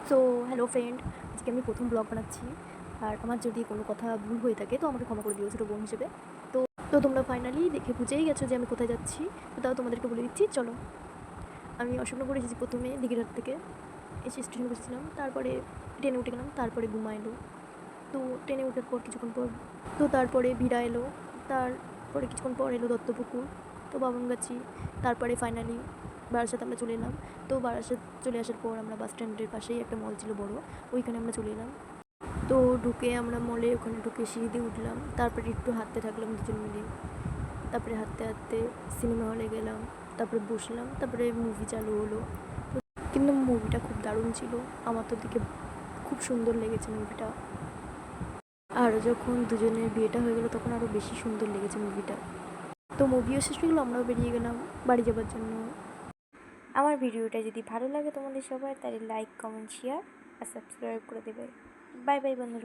So hello friend, আজকে আমি প্রথম ব্লগ বানাচ্ছি। আর আমার যদি কোনো কথা ভুল হয়ে থাকে তো আমাকে ক্ষমা করে দিও ছোটো বোন হিসেবে। তো তো তোমরা ফাইনালি দেখে বুঝেই গেছো যে আমি কোথায় যাচ্ছি। তো তাও তোমাদেরকে বলে দিচ্ছি, চলো। আমি অশোকনগর এসেছি প্রথমে দিঘিরহাট থেকে, এসে স্টেশনে বসেছিলাম, তারপরে ট্রেনে উঠে গেলাম, তারপরে ঘুমা এলো। তো ট্রেনে ওঠার পর কিছুক্ষণ পর তো তারপরে ভিড়া এলো, তারপরে কিছুক্ষণ পর এলো দত্তপুকুর, তো বামনগাছি, তারপরে ফাইনালি বারাসাত আমরা চলে এলাম। তো বারাসাত চলে আসার পর আমরা বাস স্ট্যান্ডের পাশেই একটা মল ছিল বড়, ওইখানে আমরা চলে এলাম। তো ঢুকে আমরা মলে ওখানে ঢুকে সিঁড়ি দিয়ে উঠলাম, তারপরে একটু হাঁটতে থাকলাম দুজন মিলে, তারপরে হাঁটতে হাঁটতে সিনেমা হলে গেলাম, তারপরে বসলাম, তারপরে মুভি চালু হলো। কিন্তু মুভিটা খুব দারুণ ছিল, আমার তো দিকে খুব সুন্দর লেগেছে মুভিটা। আর যখন দুজনের বিয়েটা হয়ে গেলো তখন আরও বেশি সুন্দর লেগেছে মুভিটা। তো মুভিও শেষ হয়ে গেলো, আমরাও বেরিয়ে গেলাম বাড়ি যাবার জন্য। আমার ভিডিওটা যদি ভালো লাগে তোমাদের সবার, তাহলে লাইক, কমেন্ট, শেয়ার আর সাবস্ক্রাইব করে দেবে। বাই বাই বন্ধুরা।